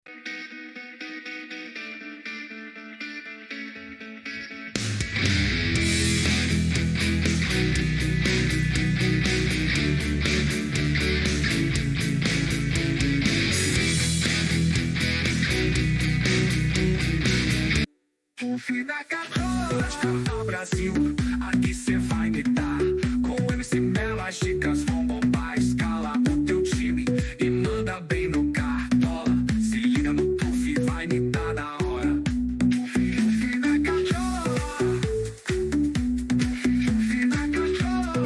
O fim da cachola, Brasil, aqui cê vai me dar. Com o MC Mela, as dicas vão bombar. Escala o teu time e manda bem no cartola. Se liga no Tuf, vai me dar na hora. O fim da cachola, o fim da cachola.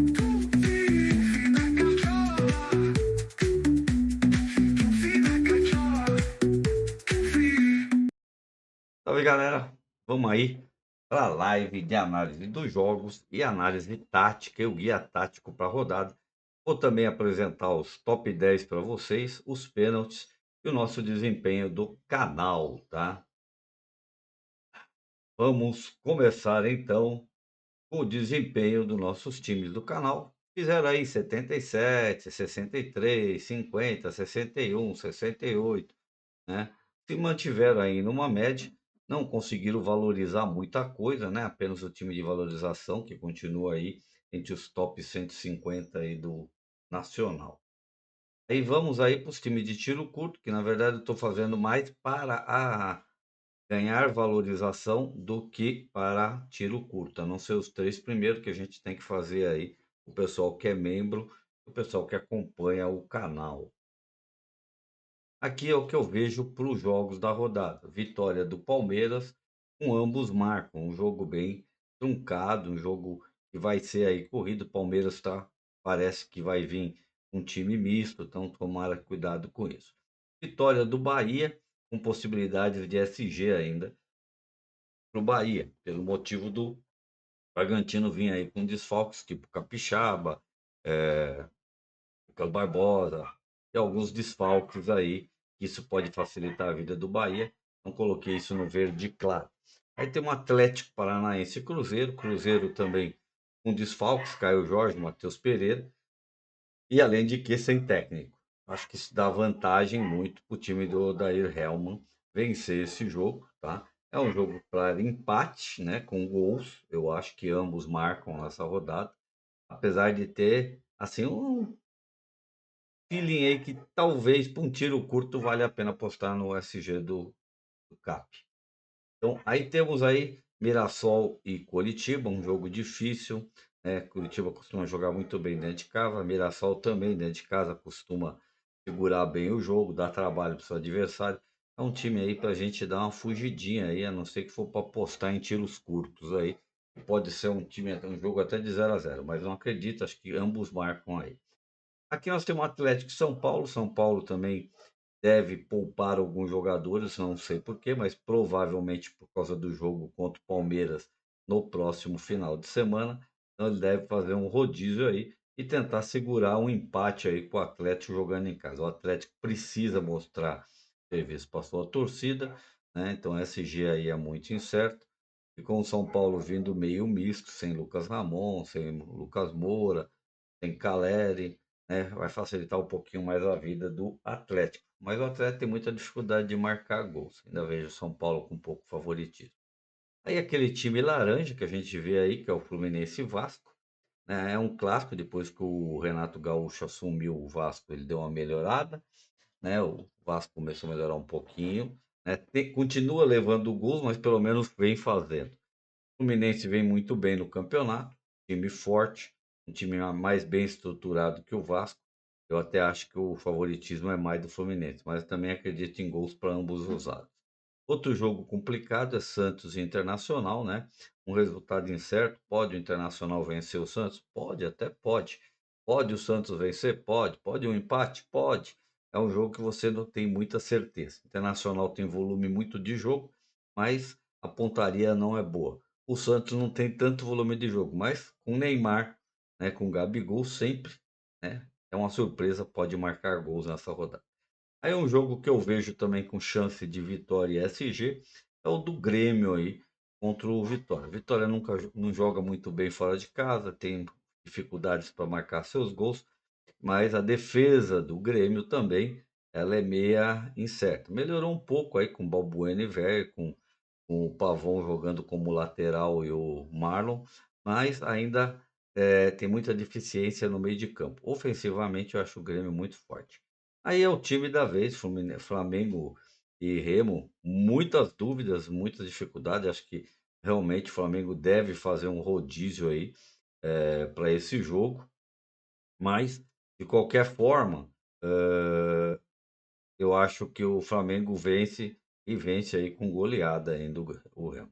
O fim da cachola, o fim da cachola. Salve galera, vamos aí para a live de análise dos jogos e análise tática e o guia tático para a rodada. Vou também apresentar os top 10 para vocês, os pênaltis e o nosso desempenho do canal, tá? Vamos começar então com o desempenho dos nossos times do canal. Fizeram aí 77, 63, 50, 61, 68, né? Se mantiveram aí numa média, não conseguiram valorizar muita coisa, né? Apenas o time de valorização, que continua aí entre os top 150 aí do nacional. Aí vamos aí para os times de tiro curto, que na verdade eu estou fazendo mais para ganhar valorização do que para tiro curto, a não ser os três primeiros que a gente tem que fazer aí, o pessoal que é membro, o pessoal que acompanha o canal. Aqui é o que eu vejo para os jogos da rodada. Vitória do Palmeiras, com ambos marcam. Um jogo bem truncado, um jogo que vai ser aí corrido. O Palmeiras parece que vai vir um time misto, então tomara cuidado com isso. Vitória do Bahia, com possibilidades de SG ainda para o Bahia, pelo motivo do Bragantino vir aí com desfalques, tipo Capixaba, Lucas Barbosa, e alguns desfalques aí, isso pode facilitar a vida do Bahia. Não coloquei isso no verde claro. Aí tem um Atlético Paranaense e Cruzeiro, Cruzeiro também com desfalques, Caio Jorge, Matheus Pereira, e além de que sem técnico. Acho que isso dá vantagem muito para o time do Odair Hellmann vencer esse jogo, tá? É um jogo para empate, né, com gols. Eu acho que ambos marcam nessa rodada, apesar de ter assim um feeling aí que talvez para um tiro curto vale a pena apostar no SG do CAP. Então, aí temos aí Mirassol e Coritiba, um jogo difícil, né? Curitiba costuma jogar muito bem dentro de casa, Mirassol também dentro de casa costuma segurar bem o jogo, dar trabalho para o seu adversário. É um time aí para a gente dar uma fugidinha aí, a não ser que for para apostar em tiros curtos aí. Pode ser um jogo até de 0-0, mas não acredito, acho que ambos marcam aí. Aqui nós temos o Atlético e São Paulo. São Paulo também deve poupar alguns jogadores, não sei por quê, mas provavelmente por causa do jogo contra o Palmeiras no próximo final de semana. Então ele deve fazer um rodízio aí e tentar segurar um empate aí com o Atlético jogando em casa. O Atlético precisa mostrar serviço para sua torcida, né? Então SG aí é muito incerto. E com o São Paulo vindo meio misto, sem Lucas Ramon, sem Lucas Moura, tem Caleri, né? Vai facilitar um pouquinho mais a vida do Atlético. Mas o Atlético tem muita dificuldade de marcar gols. Ainda vejo o São Paulo com um pouco favoritismo. Aí aquele time laranja que a gente vê aí, que é o Fluminense e Vasco, né? É um clássico, depois que o Renato Gaúcho assumiu o Vasco, ele deu uma melhorada, né? O Vasco começou a melhorar um pouquinho, né? Continua levando gols, mas pelo menos vem fazendo. O Fluminense vem muito bem no campeonato, time forte, um time mais bem estruturado que o Vasco. Eu até acho que o favoritismo é mais do Fluminense, mas também acredito em gols para ambos os lados. Outro jogo complicado é Santos e Internacional, né? Um resultado incerto. Pode o Internacional vencer o Santos? Pode, até pode. Pode o Santos vencer? Pode. Pode um empate? Pode. É um jogo que você não tem muita certeza. O Internacional tem volume muito de jogo, mas a pontaria não é boa. O Santos não tem tanto volume de jogo, mas com Neymar, né, com Gabigol sempre, né, é uma surpresa, pode marcar gols nessa rodada. Aí um jogo que eu vejo também com chance de vitória e SG é o do Grêmio aí contra o Vitória. Vitória nunca não joga muito bem fora de casa, tem dificuldades para marcar seus gols, mas a defesa do Grêmio também ela é meia incerta. Melhorou um pouco aí com o Balbuena e Weyer, com o Pavon jogando como lateral e o Marlon, mas ainda, tem muita deficiência no meio de campo. Ofensivamente, eu acho o Grêmio muito forte. Aí é o time da vez, Flamengo e Remo, muitas dúvidas, muitas dificuldades. Acho que realmente o Flamengo deve fazer um rodízio aí, para esse jogo, mas de qualquer forma, hã, eu acho que o Flamengo vence e vence aí com goleada ainda o Remo.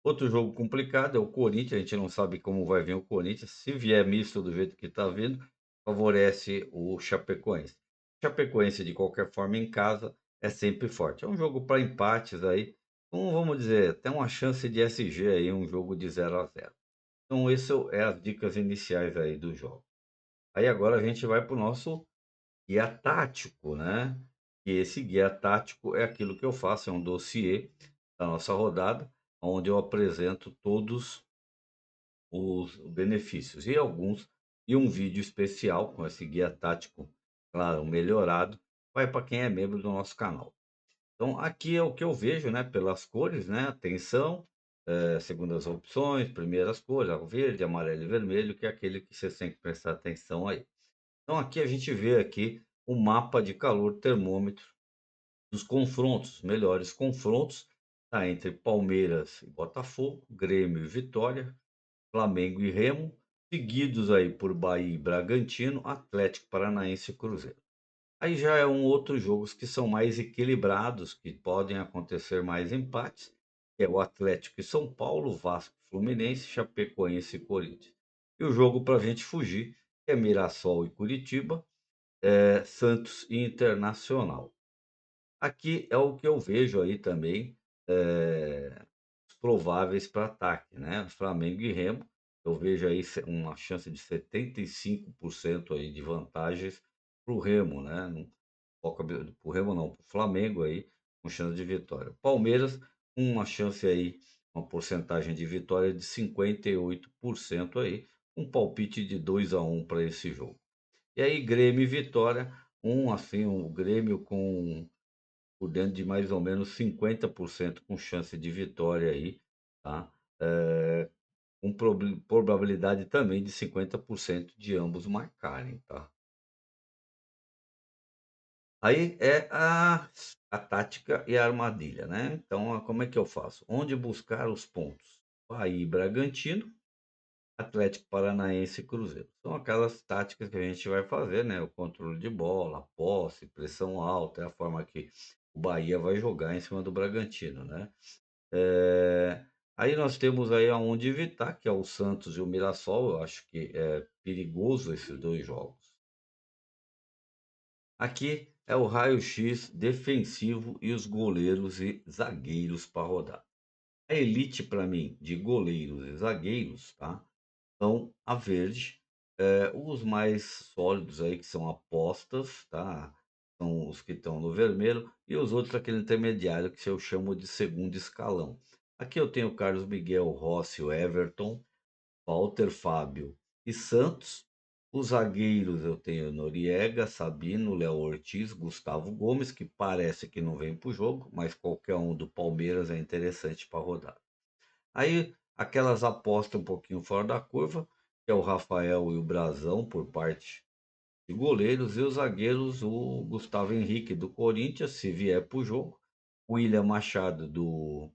Outro jogo complicado é o Corinthians, a gente não sabe como vai vir o Corinthians. Se vier misto do jeito que está vindo, favorece o Chapecoense. Chapecoense, de qualquer forma, em casa é sempre forte. É um jogo para empates aí, então vamos dizer, tem uma chance de SG aí, um jogo de 0-0. Então, esse é as dicas iniciais aí do jogo. Aí agora a gente vai para o nosso guia tático, né? E esse guia tático é aquilo que eu faço, é um dossiê da nossa rodada, onde eu apresento todos os benefícios e um vídeo especial com esse guia tático, claro, melhorado, vai para quem é membro do nosso canal. Então, aqui é o que eu vejo, né, pelas cores, né, atenção, segundas opções, primeiras cores, o verde, amarelo e vermelho, que é aquele que você tem que prestar atenção aí. Então, aqui a gente vê aqui o mapa de calor termômetro dos confrontos, melhores confrontos, tá entre Palmeiras e Botafogo, Grêmio e Vitória, Flamengo e Remo, seguidos aí por Bahia e Bragantino, Atlético Paranaense e Cruzeiro. Aí já é um outro jogos que são mais equilibrados, que podem acontecer mais empates, que é o Atlético e São Paulo, Vasco, Fluminense, Chapecoense e Corinthians. E o jogo para a gente fugir é Mirassol e Curitiba, Santos e Internacional. Aqui é o que eu vejo aí também, os prováveis para ataque, né, Flamengo e Remo, eu vejo aí uma chance de 75% aí de vantagens para o Remo, né, para o Remo não, para o Flamengo aí, com chance de vitória. Palmeiras, uma chance aí, uma porcentagem de vitória de 58% aí, um palpite de 2-1 para esse jogo. E aí Grêmio e Vitória, assim, o Grêmio com por dentro de mais ou menos 50% com chance de vitória aí, tá? Com probabilidade também de 50% de ambos marcarem, tá? Aí é a tática e a armadilha, né? Então, como é que eu faço? Onde buscar os pontos? Bahia e Bragantino, Atlético Paranaense e Cruzeiro. São aquelas táticas que a gente vai fazer, né? O controle de bola, a posse, pressão alta, é a forma que o Bahia vai jogar em cima do Bragantino, né? Aí nós temos aí aonde evitar, que é o Santos e o Mirassol. Eu acho que é perigoso esses 2 jogos. Aqui é o raio-x defensivo e os goleiros e zagueiros para rodar. A elite para mim de goleiros e zagueiros, tá? São a verde, os mais sólidos aí que são apostas, tá? São os que estão no vermelho e os outros aquele intermediário que eu chamo de segundo escalão. Aqui eu tenho o Carlos Miguel, Rossi, o Everton, Walter, Fábio e Santos. Os zagueiros eu tenho Noriega, Sabino, Léo Ortiz, Gustavo Gomes, que parece que não vem para o jogo, mas qualquer um do Palmeiras é interessante para rodar. Aí aquelas apostas um pouquinho fora da curva, que é o Rafael e o Brazão por parte de goleiros, e os zagueiros, o Gustavo Henrique do Corinthians, se vier para o jogo, o William Machado do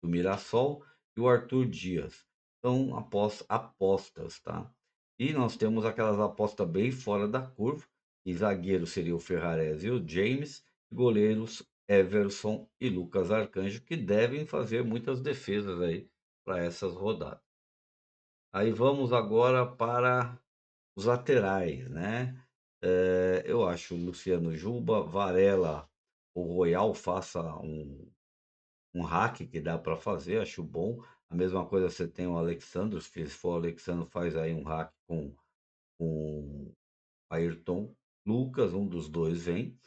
Mirassol e o Arthur Dias. São apostas, tá? E nós temos aquelas apostas bem fora da curva, e zagueiro seria o Ferrarese e o James, e goleiros Everson e Lucas Arcanjo, que devem fazer muitas defesas aí para essas rodadas. Aí vamos agora para os laterais, né? Eu acho o Luciano Juba, Varela, o Royal faça um hack que dá para fazer, acho bom. A mesma coisa você tem o Alexandro, se for o Alexandro, faz aí um hack com Ayrton Lucas, um dos dois vem.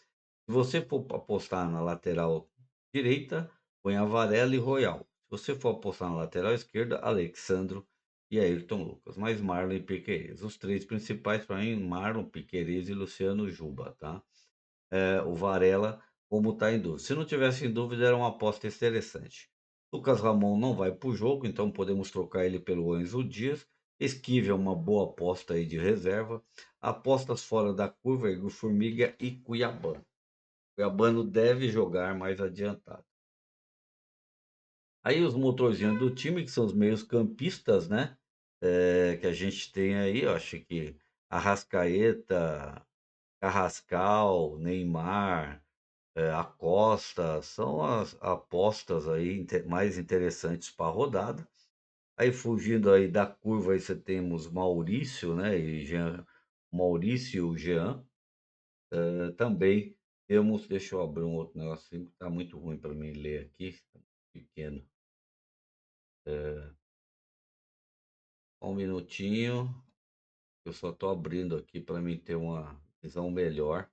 Se você for apostar na lateral direita, põe a Varela e Royal. Se você for apostar na lateral esquerda, Alexandro e Ayrton Lucas. Mais Marlon e Piquerez. Os três principais para mim, Marlon, Piquerez e Luciano Juba, tá? o Varela, como está em dúvida. Se não tivesse em dúvida, era uma aposta interessante. Lucas Ramon não vai para o jogo, então podemos trocar ele pelo Enzo Dias. Esquive é uma boa aposta aí de reserva. Apostas fora da curva, Igor Formiga e Cuiabá. Cuiabano deve jogar mais adiantado. Aí os motorzinhos do time, que são os meios-campistas, né? Que a gente tem aí, eu acho que Arrascaeta, Carrascal, Neymar, Acosta, são as apostas aí mais interessantes para a rodada. Aí fugindo aí da curva, aí você temos Maurício, né? E Jean, Maurício e Jean. Também temos, deixa eu abrir um outro negocinho que está muito ruim para mim ler aqui, tá muito pequeno. Só um minutinho, eu só estou abrindo aqui para mim ter uma visão melhor.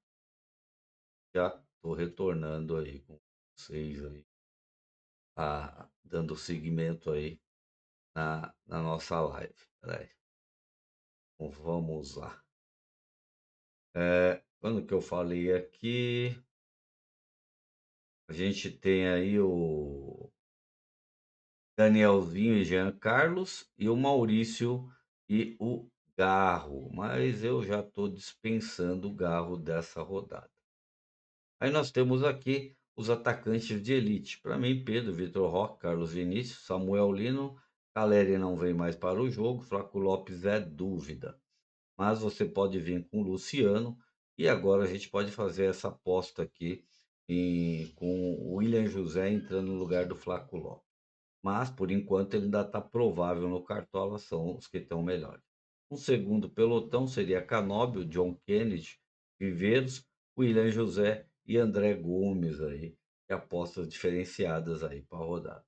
Já estou retornando aí com vocês aí, dando seguimento aí na nossa live. Espera aí, então vamos lá. Quando que eu falei aqui, a gente tem aí o Danielzinho e Jean Carlos e o Maurício e o Garro, mas eu já estou dispensando o Garro dessa rodada. Aí nós temos aqui os atacantes de elite. Para mim, Pedro, Vitor Roque, Carlos Vinícius, Samuel Lino, Caleri não vem mais para o jogo, Flaco Lopes é dúvida. Mas você pode vir com o Luciano e agora a gente pode fazer essa aposta aqui com o William José entrando no lugar do Flaco Lopes. Mas, por enquanto, ele ainda está provável no Cartola, são os que estão melhores. Um segundo pelotão seria Canóbio, John Kennedy, Viveiros, William José e André Gomes aí, que apostas diferenciadas aí para rodar.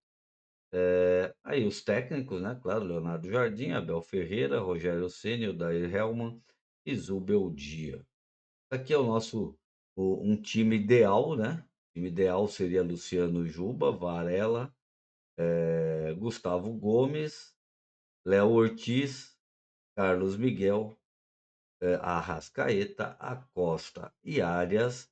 Aí os técnicos, né? Claro, Leonardo Jardim, Abel Ferreira, Rogério Ceni, Odair Hellmann e Zubel Dia. Aqui é o nosso um time ideal, né? O time ideal seria Luciano Juba, Varela, Gustavo Gomes, Léo Ortiz, Carlos Miguel, Arrascaeta, Acosta e Arias,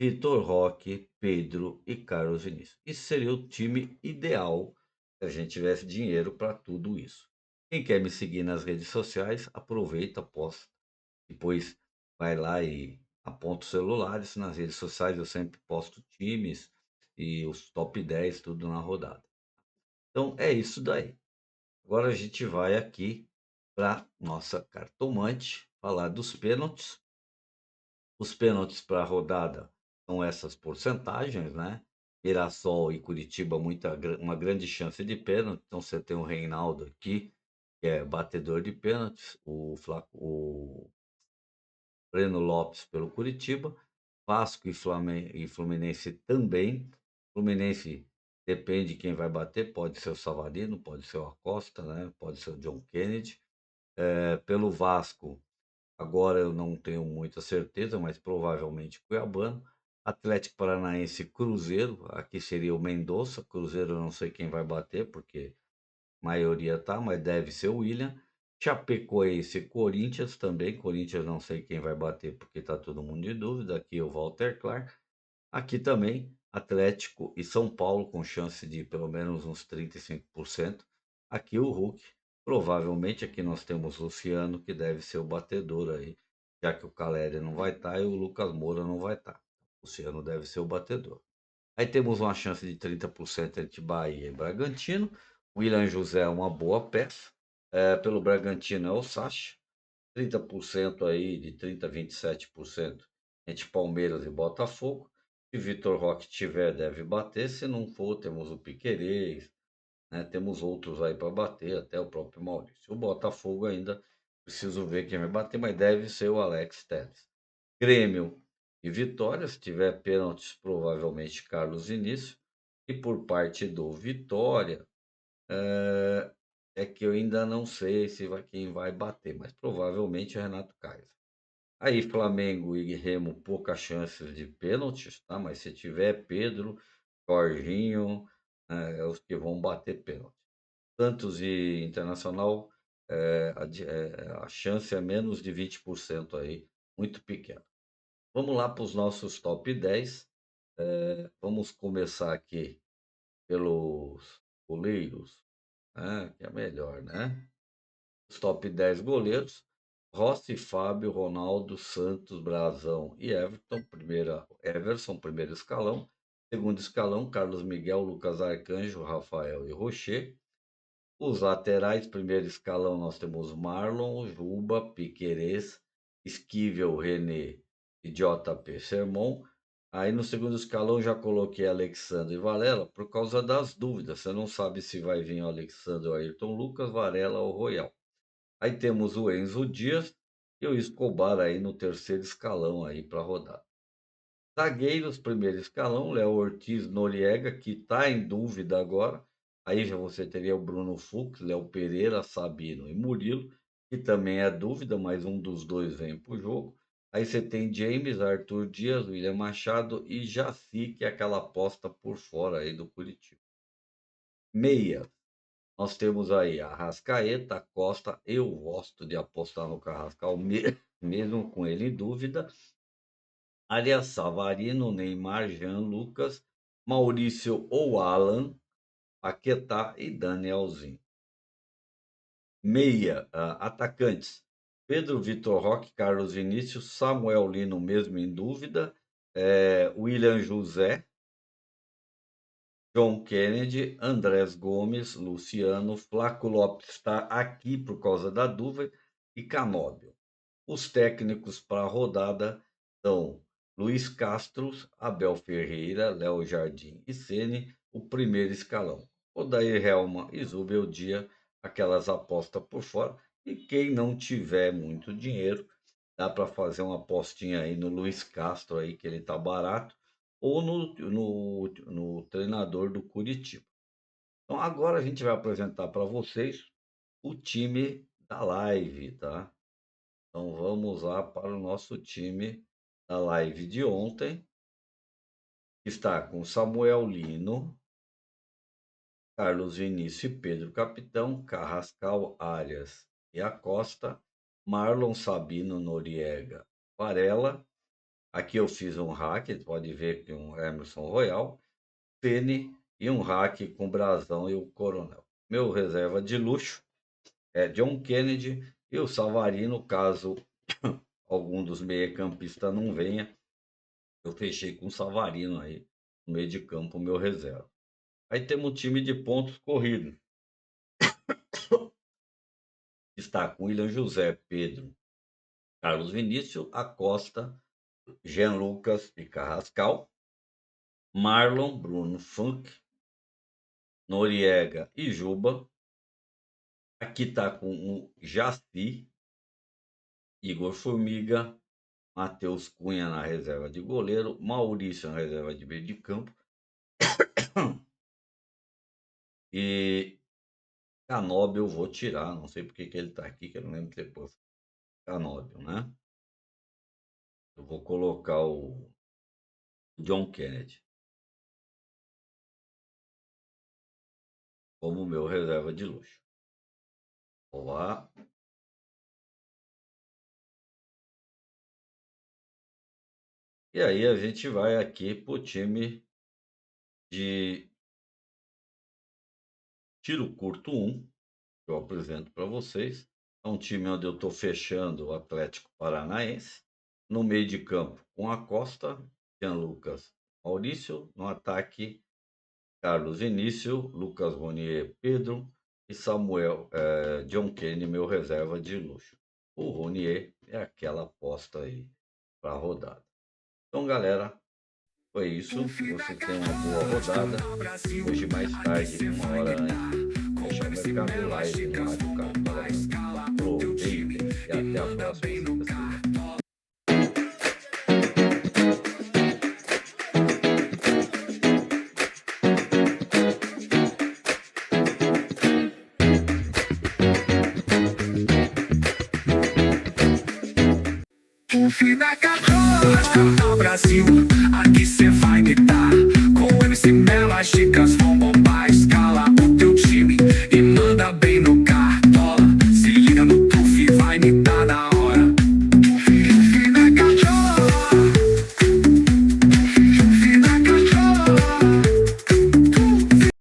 Vitor Roque, Pedro e Carlos Vinícius. Isso seria o time ideal se a gente tivesse dinheiro para tudo isso. Quem quer me seguir nas redes sociais, aproveita, posta. Depois vai lá e aponta o celular. Isso nas redes sociais eu sempre posto times e os top 10 tudo na rodada. Então é isso daí. Agora a gente vai aqui para nossa cartomante falar dos pênaltis. Os pênaltis para a rodada são essas porcentagens, né? Mirassol e Curitiba, uma grande chance de pênalti. Então você tem o Reinaldo aqui, que é batedor de pênaltis, o Breno Lopes pelo Curitiba, Vasco e Fluminense também. Fluminense depende de quem vai bater, pode ser o Savarino, pode ser o Acosta, né? Pode ser o John Kennedy. Pelo Vasco, agora eu não tenho muita certeza, mas provavelmente Cuiabano. Atlético Paranaense Cruzeiro, aqui seria o Mendonça. Cruzeiro eu não sei quem vai bater, porque a maioria tá, mas deve ser o William. Chapecoense Corinthians também. Corinthians não sei quem vai bater, porque tá todo mundo de dúvida. Aqui o Walter Clark. Aqui também Atlético e São Paulo com chance de pelo menos uns 35%. Aqui o Hulk. Provavelmente aqui nós temos Luciano, que deve ser o batedor aí, já que o Caleri não vai estar e o Lucas Moura não vai estar. Luciano deve ser o batedor. Aí temos uma chance de 30% entre Bahia e Bragantino. William José é uma boa peça. Pelo Bragantino é o Sacha. 30% aí, de 30% a 27% entre Palmeiras e Botafogo. Se Vitor Roque tiver, deve bater. Se não for, temos o Piquerez, né? Temos outros aí para bater, até o próprio Maurício. O Botafogo ainda preciso ver quem vai bater, mas deve ser o Alex Telles. Grêmio e Vitória, se tiver pênaltis, provavelmente Carlos Vinícius. E por parte do Vitória, que eu ainda não sei se vai, quem vai bater, mas provavelmente é Renato Kaiser. Aí Flamengo e Remo, poucas chances de pênaltis, tá? Mas se tiver Pedro, Jorginho, é os que vão bater pênalti. Santos e Internacional, a chance é menos de 20% aí, muito pequena. Vamos lá para os nossos top 10. Vamos começar aqui pelos goleiros, né, que é melhor, né? Os top 10 goleiros: Rossi, Fábio, Ronaldo, Santos, Brazão e Everson, primeiro escalão. Segundo escalão, Carlos Miguel, Lucas Arcanjo, Rafael e Rocher. Os laterais, primeiro escalão, nós temos Marlon, Juba, Piquerez, Esquivel, René e JP Sermon. Aí no segundo escalão já coloquei Alexandre e Varela por causa das dúvidas. Você não sabe se vai vir o Alexandre, o Ayrton Lucas, Varela ou Royal. Aí temos o Enzo Dias e o Escobar aí no terceiro escalão aí para rodar. Zagueiros, primeiro escalão, Léo Ortiz, Noriega, que está em dúvida agora. Aí já você teria o Bruno Fux, Léo Pereira, Sabino e Murilo, que também é dúvida, mas um dos dois vem para o jogo. Aí você tem James, Arthur Dias, William Machado e Jaci, que é aquela aposta por fora aí do Curitiba. Meia, nós temos aí Arrascaeta, Costa. Eu gosto de apostar no Carrascal, mesmo com ele em dúvida. Arias, Savarino, Neymar, Jean Lucas, Maurício ou Alan, Paquetá e Danielzinho. Meia, atacantes: Pedro Vitor Roque, Carlos Vinícius, Samuel Lino, mesmo em dúvida, William José, John Kennedy, Andrés Gomes, Luciano, Flaco Lopes está aqui por causa da dúvida e Canóbio. Os técnicos para a rodada são Luiz Castro, Abel Ferreira, Léo Jardim e Ceni, o primeiro escalão. Odair Helman e Zubeldia, aquelas apostas por fora. E quem não tiver muito dinheiro, dá para fazer uma apostinha aí no Luiz Castro, aí, que ele tá barato, ou no treinador do Curitiba. Então agora a gente vai apresentar para vocês o time da live, tá? Então vamos lá para o nosso time da live de ontem, que está com Samuel Lino, Carlos Vinícius e Pedro Capitão, Carrascal, Arias e Acosta, Marlon, Sabino, Noriega, Varela. Aqui eu fiz um hack, pode ver que um Emerson Royal, Pene e um hack com Brazão e o Coronel. Meu reserva de luxo é John Kennedy e o Savarino, caso algum dos meio-campistas não venha, eu fechei com o Savarino aí, no meio de campo, meu reserva. Aí temos um time de pontos corridos. Está com William José, Pedro, Carlos Vinícius, Acosta, Jean Lucas e Carrascal, Marlon, Bruno Funk, Noriega e Juba. Aqui está com o Jaci, Igor Formiga, Matheus Cunha na reserva de goleiro, Maurício na reserva de meio de campo e Canóbio eu vou tirar, não sei porque que ele está aqui, que eu não lembro depois. Canóbio, né? Eu vou colocar o John Kennedy como meu reserva de luxo. Olá. E aí a gente vai aqui para o time de tiro curto 1, que eu apresento para vocês. É um time onde eu estou fechando o Atlético Paranaense. No meio de campo, com a Costa, Jean Lucas, Maurício. No ataque, Carlos Vinícius, Lucas Ronier, Pedro e Samuel, John Kennedy, meu reserva de luxo. O Ronier é aquela aposta aí para a rodada. Então, galera, foi isso. Você tem uma boa rodada. Hoje mais tarde, uma hora antes, fechar o Mercado Live no Rádio Cartola. Aproveitem e até a próxima. O Fina Cartola, Brasil, aqui cê vai me dar. Com MC Mela, Chicas.